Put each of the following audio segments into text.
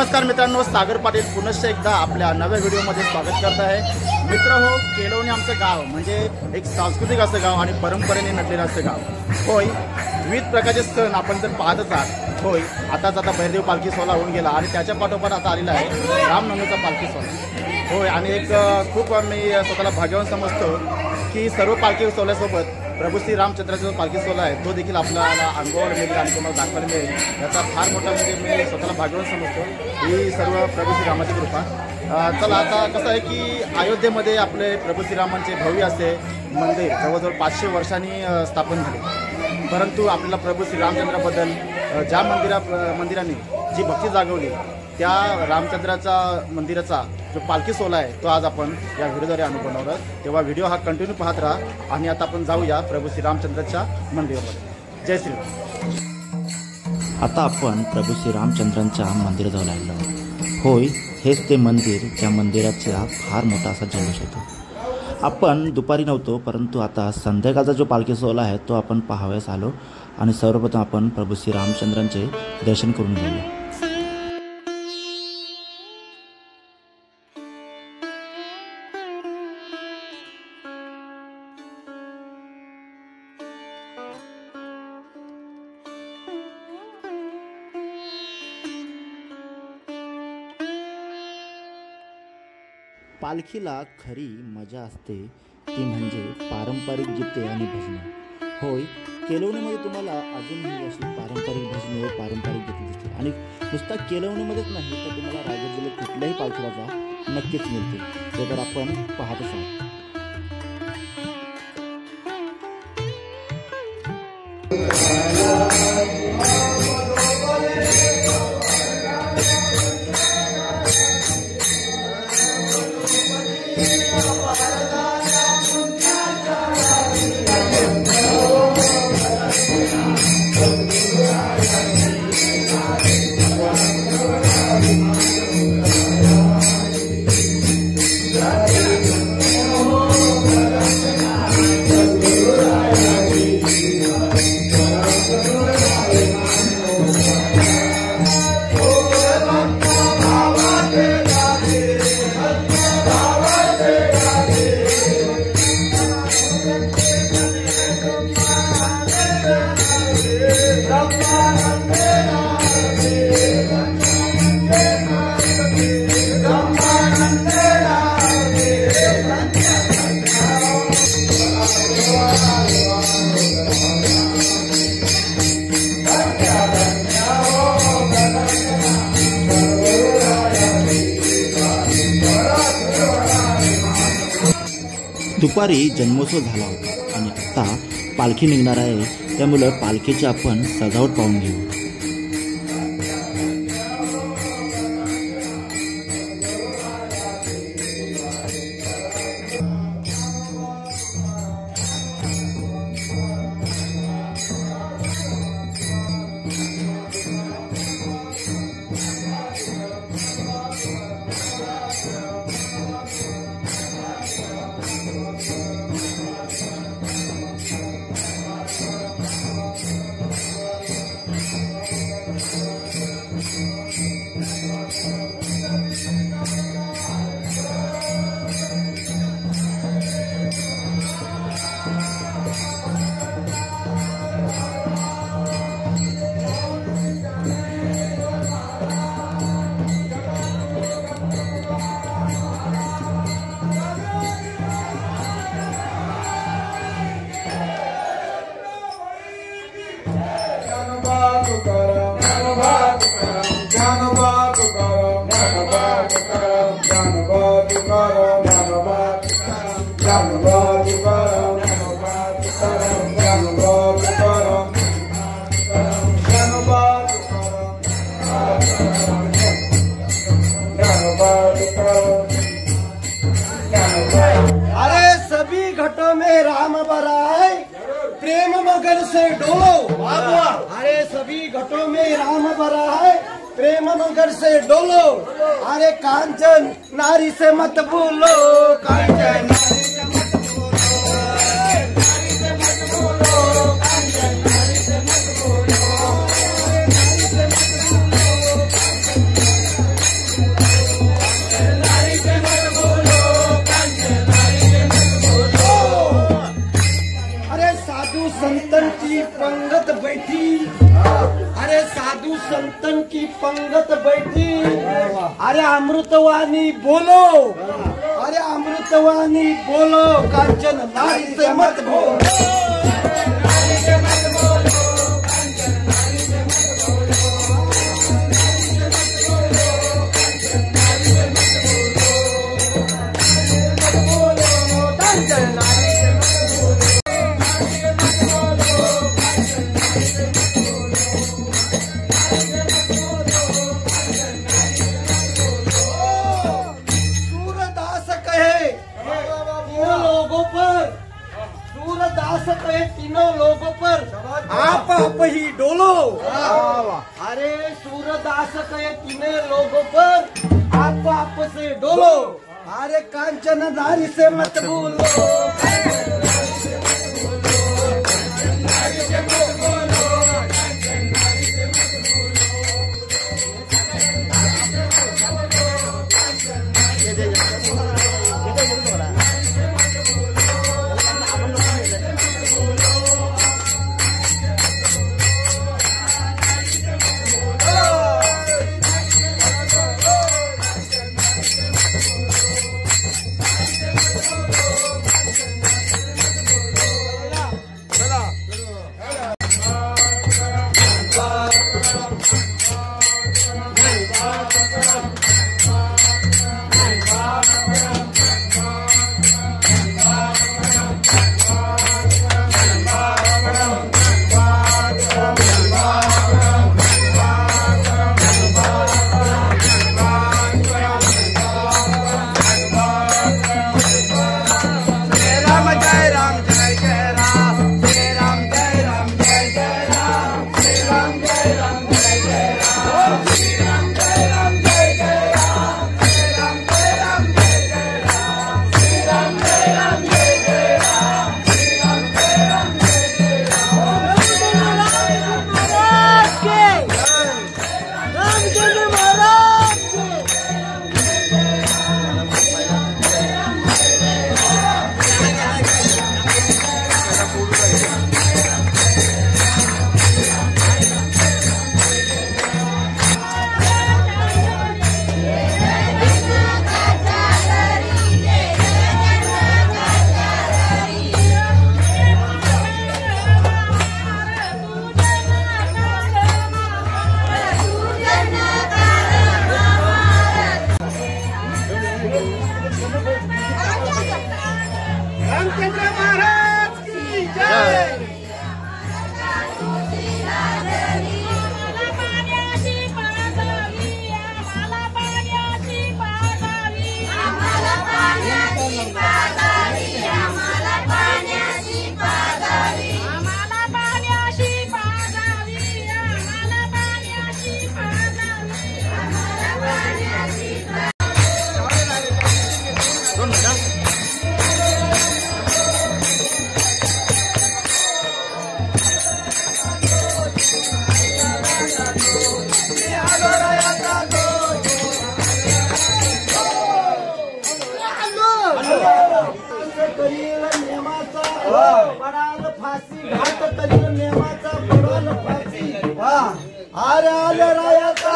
नमस्कार मित्रांनो, सागर पाटील पुनश्च एकदा आपल्या नव्या व्हिडिओमध्ये स्वागत करत आहे। मित्र हो, केलवणे आमचं गाव म्हणजे एक सांस्कृतिक असं गाव आणि परंपरेने नटलेलं असं गाव होय। विविध प्रकारचे सण आपण तर पाहतच आहात होय। आता भैरदेव पालखी सोहळा होऊन गेला आणि त्याच्या पाठोपाठ आता आलेला आहे रामनवमीचा पालखी सोहळा होय। आणि एक खूप मी स्वतःला भाग्यवान समजतो की सर्व पालखी सोहळ्यासोबत प्रभू श्री रामचंद्राचा पालखी सोहळा आहे तो देखील आपल्याला अनुभवायला मिळेल आणि तुम्हाला दाखवायला मिळेल। याचा फार मोठा म्हणजे मी स्वतःला भाग्यवान समजतो ही सर्व प्रभू श्रीरामाची कृपा। चला आता कसं आहे की अयोध्येमध्ये आपले प्रभू श्रीरामांचे भव्य असे मंदिर जवळजवळ 500 वर्षांनी स्थापन झाले, परंतु आपल्याला प्रभू श्री रामचंद्राबद्दल ज्या मंदिराने जी भक्ती जागवली त्या रामचंद्राचा मंदिराचा जो पालखी सोहळा आहे तो आज आपण या व्हिडिओद्वारे अनुभवणार आहोत। तेव्हा व्हिडिओ हा कंटिन्यू पाहत राहा आणि आता आपण जाऊया प्रभू श्री रामचंद्राच्या मंदिरामध्ये। जय श्रीराम। आता आपण प्रभू श्री रामचंद्रांच्या मंदिराजवळ आलेलो आहोत होय। हेच ते मंदिर, त्या मंदिराचा फार मोठा असा जल्लोष होतो। आपण दुपारी नव्हतो, परंतु आता संध्याकाळचा जो पालखी सोहळा आहे तो आपण पाहावयास आलो आणि सर्वप्रथम आपण प्रभू श्री रामचंद्रांचे दर्शन करून घेऊया। पालखीला खरी मजा असते ती म्हणजे पारंपरिक गीते आणि भजनं होय। केलवणीमध्ये तुम्हाला अजूनही अशी पारंपरिक भजने व पारंपरिक गीते दिसतील आणि नुसता केलवणीमध्येच नाही तर तुम्हाला रायगड जिल्ह्यात कुठल्याही पालखीला जा नक्कीच मिळतील, ते तर आपण पाहतच आहोत। दुपारी जन्मोत्सव झाला होता आणि आता पालखी निघणार आहे, त्यामुळे पालखीची आपण सजावट पाहून घेऊ। अरे सभी घटों में राम बराए, प्रेम मगर से डोलो। अरे सभी घटों में राम बराए, प्रेम मगर से डोलो। अरे कांचन नारी से मत भूलो, कांचन नारी से मत भूलो, नारी से मत भूलो, कांचन नारी से मत भूलो, नारी से मत भूलो। पंगत बैठी, अरे साधु संतन की पंगत बैठी, अरे अमृतवाणी बोलो, अरे अमृतवाणी बोलो, कांचन नारी से मत बोलो। तीनों लोगों पर आप ही डोलो, अरे सूरदास कहे तीनों लोगों पर आप से डोलो, अरे कांचन नारी से मत भूलो। फाशी घाट तरी नेमाचा पडल फाशी अरे आले रायाचा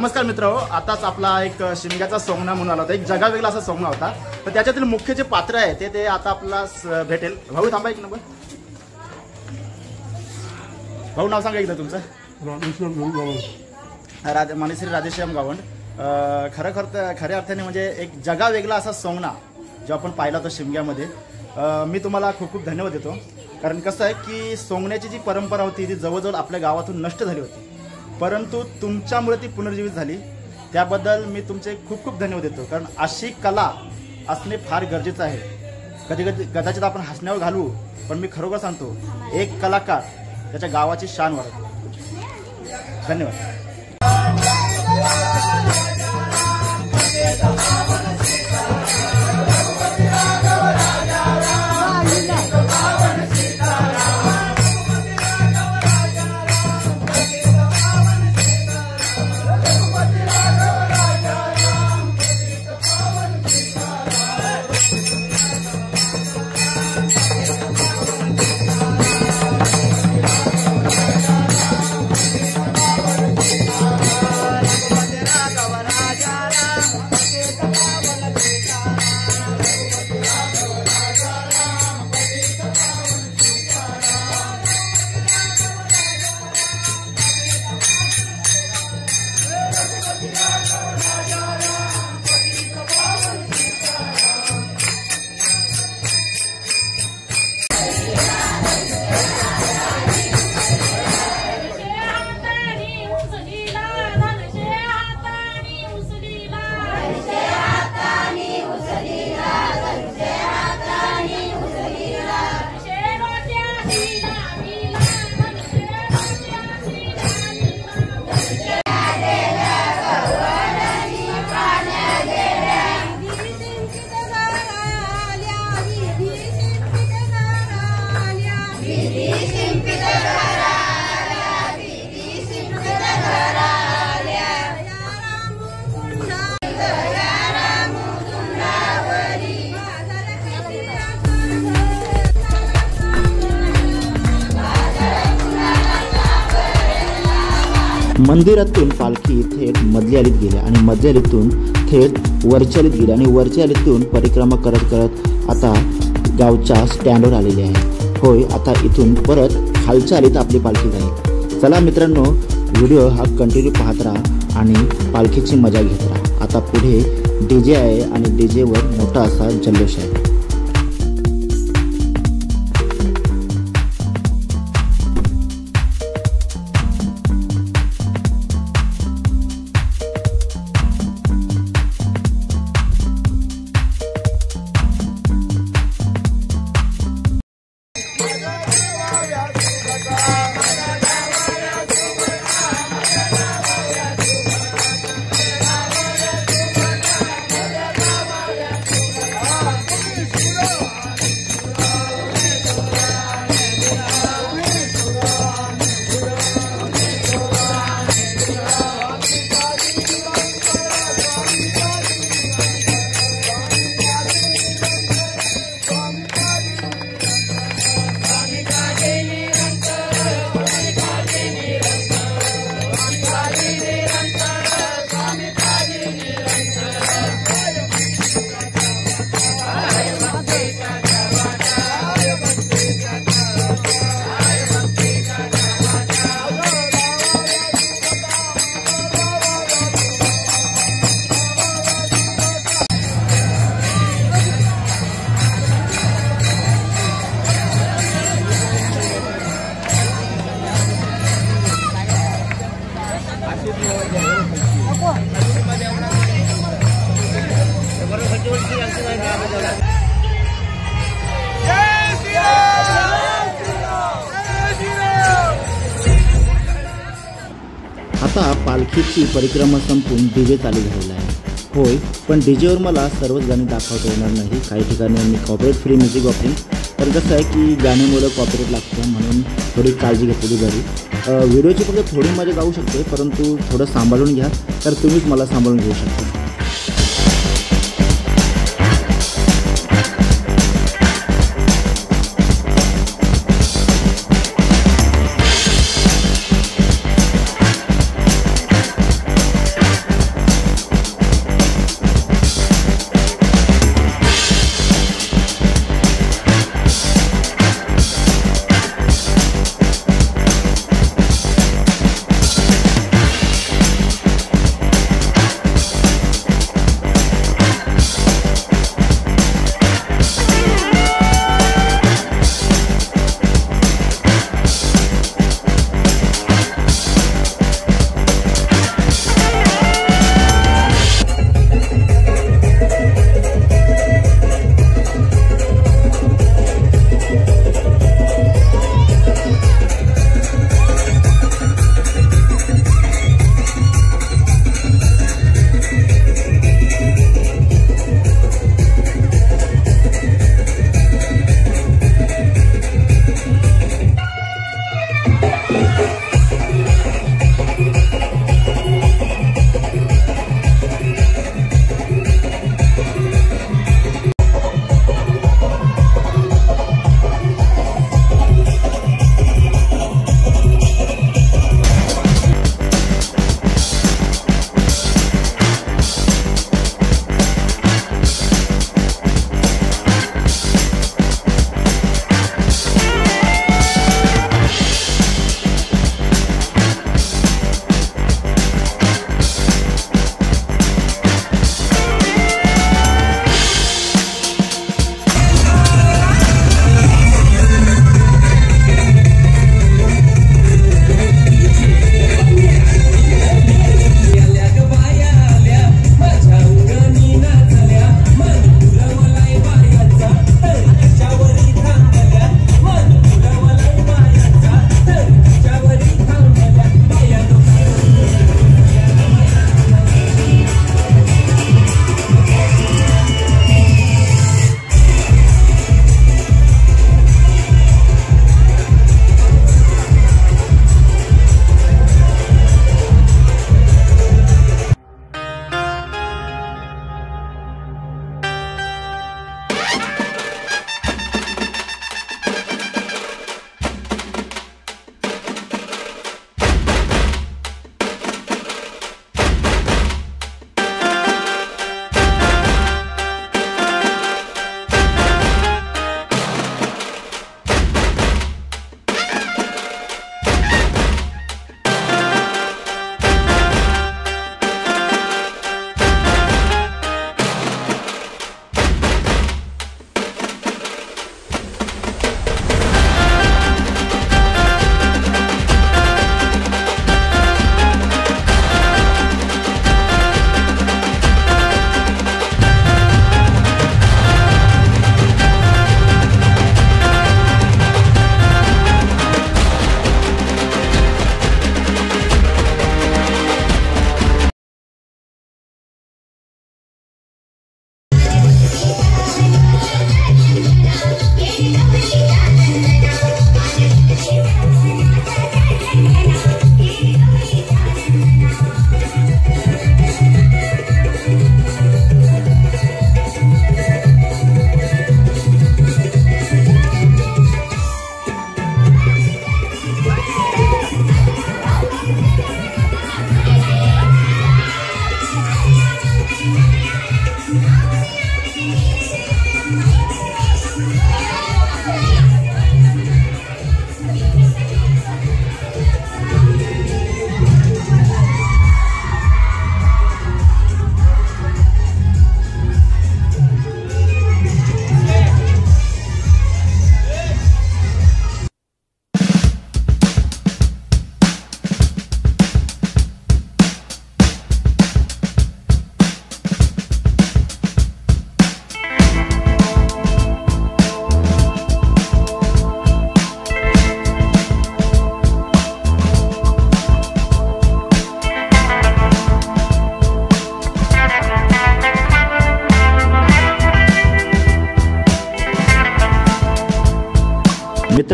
नमस्कार मित्रांनो, आताच आपला एक शिमग्याचा सोंगणा म्हणून आला होता, एक जगावेगळा असा सोंगणा होता. तर त्याच्यातील मुख्य जे पात्र आहे ते आता आपल्याला भेटेल. भाऊ थांबा एक नंबर. भाऊ नाव सांगा एकदा तुमचं. मनीश्री राधेश्याम गावंड. खऱ्या अर्थाने म्हणजे एक जगावेगळा असा सोंगणा जो आपण पाहिला होता शिमग्यामध्ये. मी तुम्हाला खूप खूप धन्यवाद देतो. कारण कसं आहे की सोंगण्याची जी परंपरा होती ती जवळजवळ आपल्या गावातून नष्ट झाली होती, परंतु तुमच्यामुळे ती पुनर्जीवित झाली. त्याबद्दल मी तुमचे खूप खूप धन्यवाद देतो. कारण अशी कला असणे फार गरजेचं आहे. कधी कधी कदाचित आपण हसण्यावर घालू, पण मी खरोखर सांगतो एक कलाकार त्याच्या गावाची शान वाढवतो. धन्यवाद. मंदिरातून पालखी थेट मधल्या आलीत गेली आणि मधल्या आलीतून थेट वरच्या आलीत गेली आणि वरच्या आलीतून परिक्रमा करत करत आता गावच्या स्टँडवर आलेली आहे. होय, आता इथून परत खालच्या आलीत आपली पालखी जाईल. चला मित्रांनो, व्हिडिओ हा कंटिन्यू पाहत राहा आणि पालखीची मजा घेत राहा. आता पुढे DJ आहे आणि DJवर मोठा असा जल्लोष आहे. आता पालखीची परिक्रमा संपून DJ चालू झालेला आहे. होय, पण DJवर मला सर्वच गाणी दाखवता येणार नाही. काही ठिकाणी मी कॉपीराइट फ्री म्युझिक वापरेन. तर कसं आहे की गाण्यामुळे कॉपीराइट लागतं, म्हणून थोडी काळजी घेतली बरी. व्हिडिओची फक्त थोडी मजा जाऊ शकते, परंतु थोडं सांभाळून घ्या, तर तुम्हीच मला सांभाळून घेऊ शकता.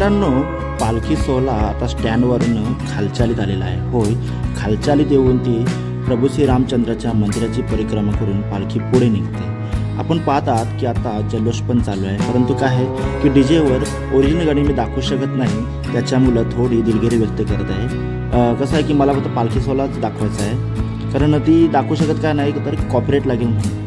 मित्रांनो, पालखी सोहळा आता स्टँडवरून खालचालीत आलेला आहे. होय, खालचालीत येऊन ती प्रभू श्री रामचंद्राच्या मंदिराची परिक्रमा करून पालखी पुढे निघते. आपण पाहतात की आता जल्लोष पण चालू आहे, परंतु काय आहे की डीजेवर ओरिजिनल गाणी मी दाखवू शकत नाही, त्याच्यामुळं थोडी दिलगिरी व्यक्त करत आहे. कसं आहे की मला फक्त पालखी सोहळाच दाखवायचा आहे, कारण ती दाखवू शकत काय नाही तर कॉपीराइट लागेल म्हणून.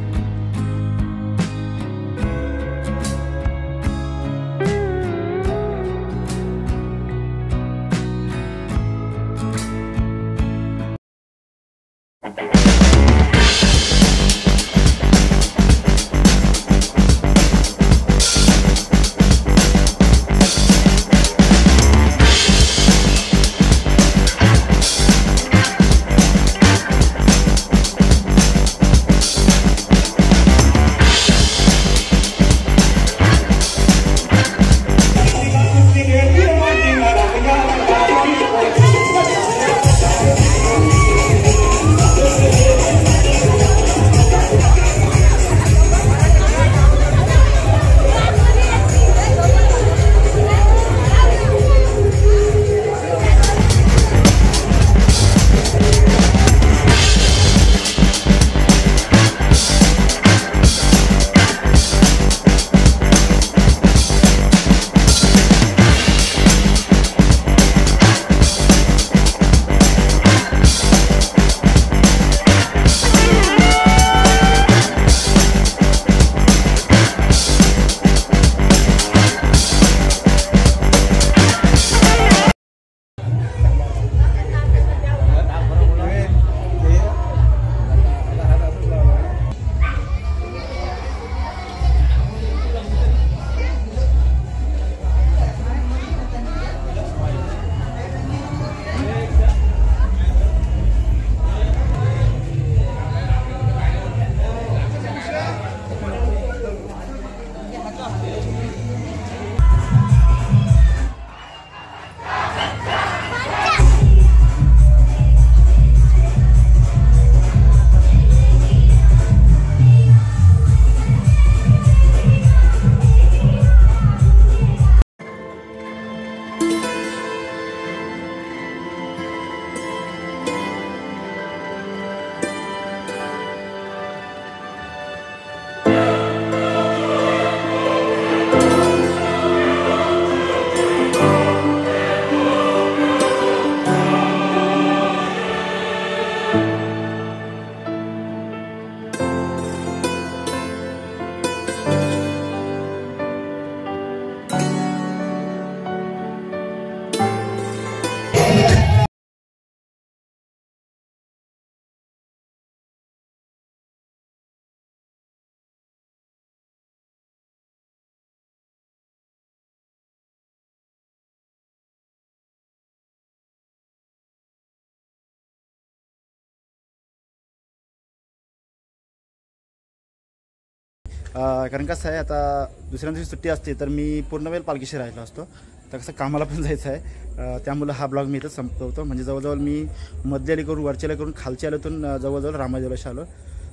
कारण कसं आहे, आता दुसऱ्या दिवशी सुट्टी असते तर मी पूर्ण वेळ पालखीशी राहिलो असतो, तर कसं कामाला पण जायचं आहे, त्यामुळं हा ब्लॉग मी इथं संपवतो. म्हणजे जवळजवळ मी मधल्याली करून वरच्याला करून खालच्या आल्यातून जवळजवळ रामाजवळशी आलो.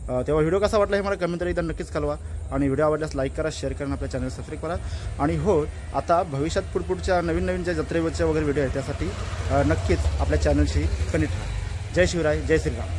तेव्हा व्हिडिओ कसा वाटला हे मला कमेंट एकदा नक्कीच कळवा, आणि व्हिडिओ आवडल्यास लाईक करा, शेअर करा, आपल्या चॅनल सबस्क्राईब करा. आणि हो, आता भविष्यात पुढच्या नवीन ज्या जत्रेवरच्या वगैरे व्हिडिओ आहेत त्यासाठी नक्कीच आपल्या चॅनलशी कनेक्ट राहा. जय शिवराय, जय श्रीराम.